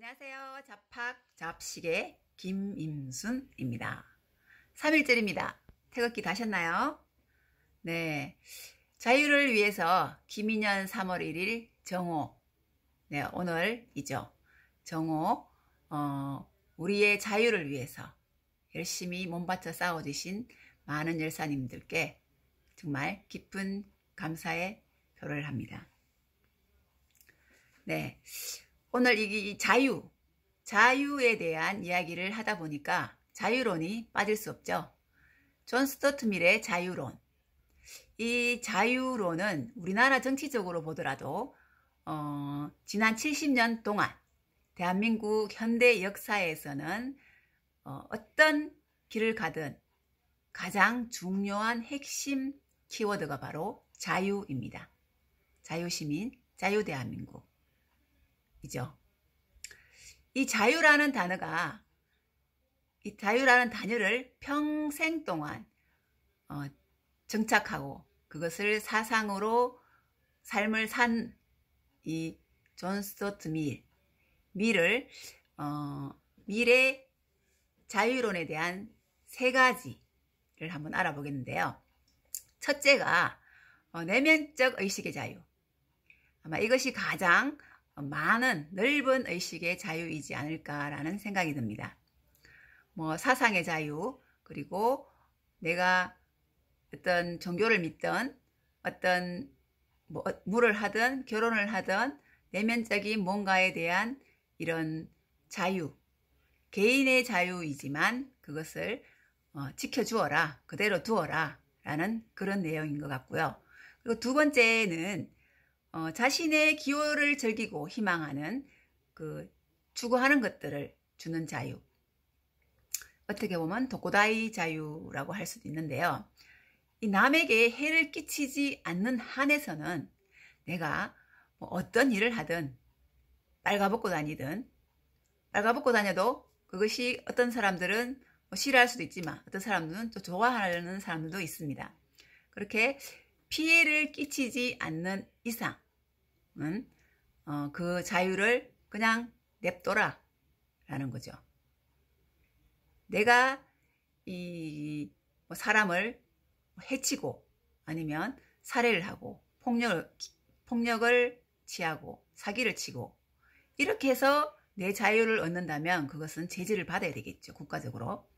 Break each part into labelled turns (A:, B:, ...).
A: 안녕하세요. 잡학 잡식의 김임순입니다. 3일절입니다. 태극기 다셨나요? 네. 자유를 위해서 김인년 3월 1일 정오. 네, 오늘이죠. 정오. 우리의 자유를 위해서 열심히 몸바쳐 싸워주신 많은 열사님들께 정말 깊은 감사의 표를 합니다. 네. 오늘 이 자유에 대한 이야기를 하다 보니까 자유론이 빠질 수 없죠. 존 스튜어트 밀의 자유론. 이 자유론은 우리나라 정치적으로 보더라도 지난 70년 동안 대한민국 현대 역사에서는 어떤 길을 가든 가장 중요한 핵심 키워드가 바로 자유입니다. 자유시민, 자유대한민국. 이죠. 이 자유라는 단어를 평생 동안 정착하고 그것을 사상으로 삶을 산 이 존 스튜어트 밀의 자유론에 대한 세 가지를 한번 알아보겠는데요. 첫째가 내면적 의식의 자유. 아마 이것이 가장 많은 넓은 의식의 자유이지 않을까라는 생각이 듭니다. 사상의 자유, 그리고 내가 어떤 종교를 믿든 어떤 물을 하든 결혼을 하든 내면적인 뭔가에 대한 이런 자유, 개인의 자유이지만 그것을 지켜주어라, 그대로 두어라 라는 그런 내용인 것 같고요. 그리고 두 번째는 자신의 기호를 즐기고 희망하는 추구하는 것들을 주는 자유. 어떻게 보면 도코다이 자유라고 할 수도 있는데요. 이 남에게 해를 끼치지 않는 한에서는 내가 어떤 일을 하든 빨가벗고 다녀도 그것이 어떤 사람들은 싫어할 수도 있지만 어떤 사람들은 또 좋아하는 사람들도 있습니다. 그렇게 피해를 끼치지 않는 이상 그 자유를 그냥 냅둬라 라는 거죠. 내가 사람을 해치고 아니면 살해를 하고 폭력을 취하고 사기를 치고 이렇게 해서 내 자유를 얻는다면 그것은 제지를 받아야 되겠죠. 국가적으로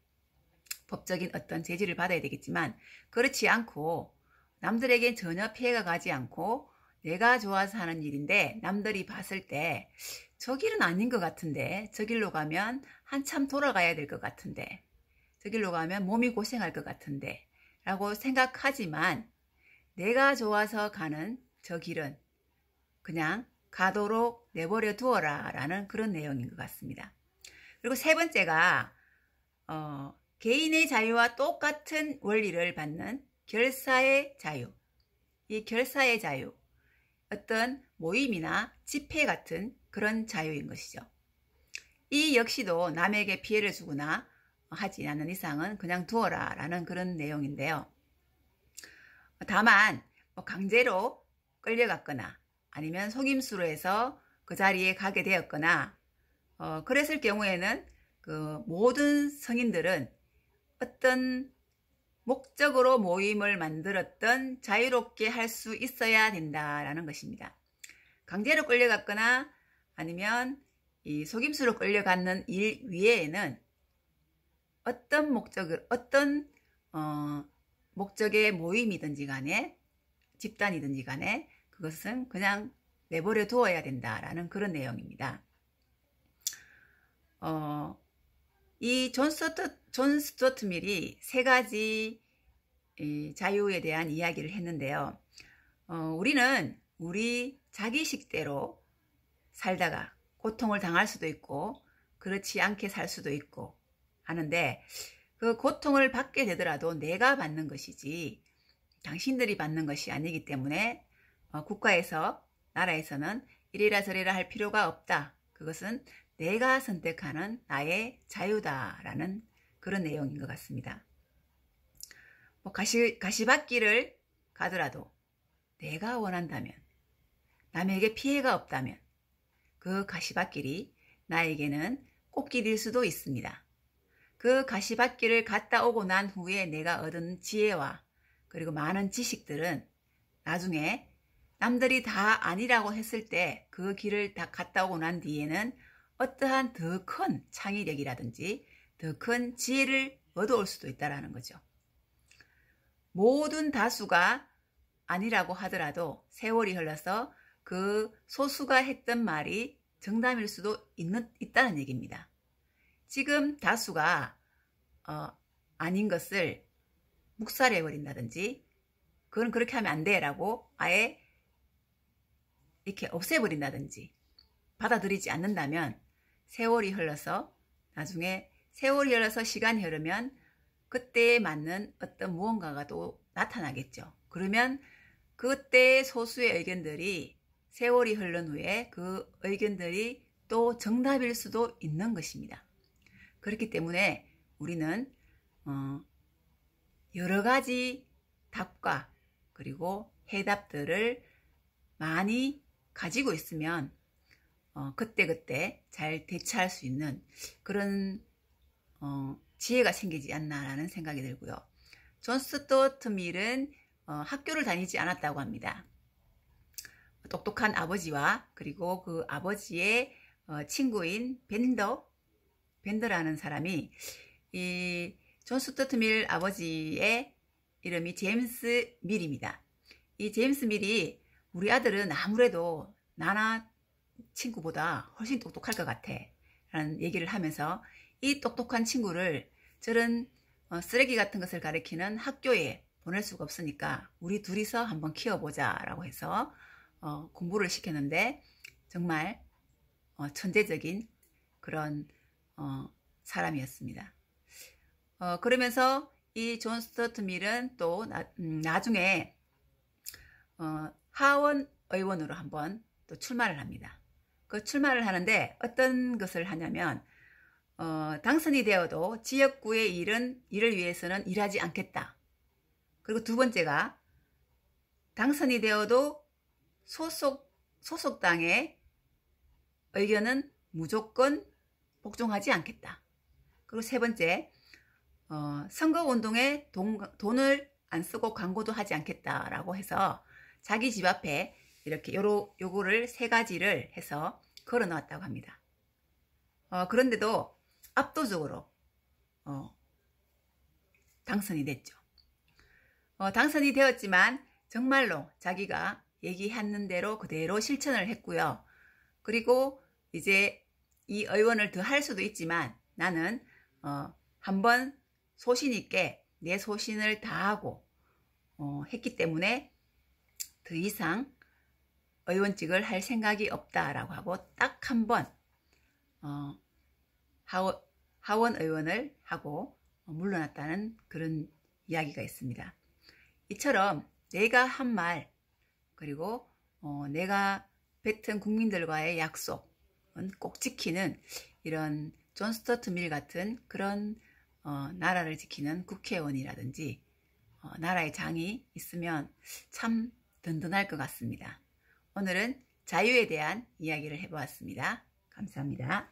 A: 법적인 어떤 제지를 받아야 되겠지만 그렇지 않고 남들에게 전혀 피해가 가지 않고 내가 좋아서 하는 일인데 남들이 봤을 때 저 길은 아닌 것 같은데 저 길로 가면 한참 돌아가야 될 것 같은데 저 길로 가면 몸이 고생할 것 같은데 라고 생각하지만 내가 좋아서 가는 저 길은 그냥 가도록 내버려 두어라 라는 그런 내용인 것 같습니다. 그리고 세 번째가 개인의 자유와 똑같은 원리를 받는 결사의 자유. 이 결사의 자유, 어떤 모임이나 집회 같은 그런 자유인 것이죠. 이 역시도 남에게 피해를 주거나 하지 않는 이상은 그냥 두어라 라는 그런 내용인데요. 다만 강제로 끌려갔거나 아니면 속임수로 해서 그 자리에 가게 되었거나 그랬을 경우에는 그 모든 성인들은 어떤 목적으로 모임을 만들었던 자유롭게 할 수 있어야 된다라는 것입니다. 강제로 끌려갔거나 아니면 이 속임수로 끌려가는 일 위에는 어떤 목적의 모임이든지 간에 집단이든지 간에 그것은 그냥 내버려 두어야 된다라는 그런 내용입니다. 이 존 스튜어트 밀이 세 가지 자유에 대한 이야기를 했는데요. 우리는 우리 자기식대로 살다가 고통을 당할 수도 있고 그렇지 않게 살 수도 있고 하는데 그 고통을 받게 되더라도 내가 받는 것이지 당신들이 받는 것이 아니기 때문에 국가에서 나라에서는 이래라 저래라 할 필요가 없다. 그것은 내가 선택하는 나의 자유다라는 그런 내용인 것 같습니다. 가시밭길을 가더라도 내가 원한다면 남에게 피해가 없다면 그 가시밭길이 나에게는 꽃길일 수도 있습니다. 그 가시밭길을 갔다 오고 난 후에 내가 얻은 지혜와 그리고 많은 지식들은 나중에 남들이 다 아니라고 했을 때 그 길을 다 갔다 오고 난 뒤에는 어떠한 더 큰 창의력이라든지 더 큰 지혜를 얻어올 수도 있다는 거죠. 모든 다수가 아니라고 하더라도 세월이 흘러서 그 소수가 했던 말이 정답일 수도 있다는 얘기입니다. 지금 다수가 아닌 것을 묵살해버린다든지 그건 그렇게 하면 안 돼 라고 아예 이렇게 없애버린다든지 받아들이지 않는다면 세월이 흘러서 나중에 세월이 흘러서 시간이 흐르면 그때에 맞는 어떤 무언가가 또 나타나겠죠. 그러면 그때의 소수의 의견들이 세월이 흐른 후에 그 의견들이 또 정답일 수도 있는 것입니다. 그렇기 때문에 우리는 여러 가지 답과 그리고 해답들을 많이 가지고 있으면 그때그때 잘 대처할 수 있는 그런 지혜가 생기지 않나라는 생각이 들고요. 존 스튜어트 밀은 학교를 다니지 않았다고 합니다. 똑똑한 아버지와 그리고 그 아버지의 친구인 벤더라는 사람이 이 존 스튜어트 밀 아버지의 이름이 제임스 밀입니다. 이 제임스 밀이 우리 아들은 아무래도 나나 친구보다 훨씬 똑똑할 것 같아 라는 얘기를 하면서 이 똑똑한 친구를 저런 쓰레기 같은 것을 가리키는 학교에 보낼 수가 없으니까 우리 둘이서 한번 키워보자 라고 해서 공부를 시켰는데 정말 천재적인 그런 사람이었습니다. 그러면서 이 존 스튜어트 밀은 또 나중에 하원 의원으로 한번 또 출마를 합니다. 그 출마를 하는데 어떤 것을 하냐면 당선이 되어도 지역구의 일을 위해서는 일하지 않겠다. 그리고 두 번째가 당선이 되어도 소속당의 의견은 무조건 복종하지 않겠다. 그리고 세 번째, 선거운동에 돈을 안 쓰고 광고도 하지 않겠다라고 해서 자기 집 앞에 이렇게 요거를 세 가지를 해서 걸어 놓았다고 합니다. 그런데도 압도적으로 당선이 됐죠. 당선이 되었지만 정말로 자기가 얘기하는 대로 그대로 실천을 했고요. 그리고 이제 이 의원을 더 할 수도 있지만 나는 한번 소신 있게 내 소신을 다하고 했기 때문에 더 이상 의원직을 할 생각이 없다라고 하고 딱 한 번 하원 의원을 하고 물러났다는 그런 이야기가 있습니다. 이처럼 내가 한 말 그리고 내가 뱉은 국민들과의 약속은 꼭 지키는 이런 존 스튜어트 밀 같은 그런 나라를 지키는 국회의원이라든지 나라의 장이 있으면 참 든든할 것 같습니다. 오늘은 자유에 대한 이야기를 해보았습니다. 감사합니다.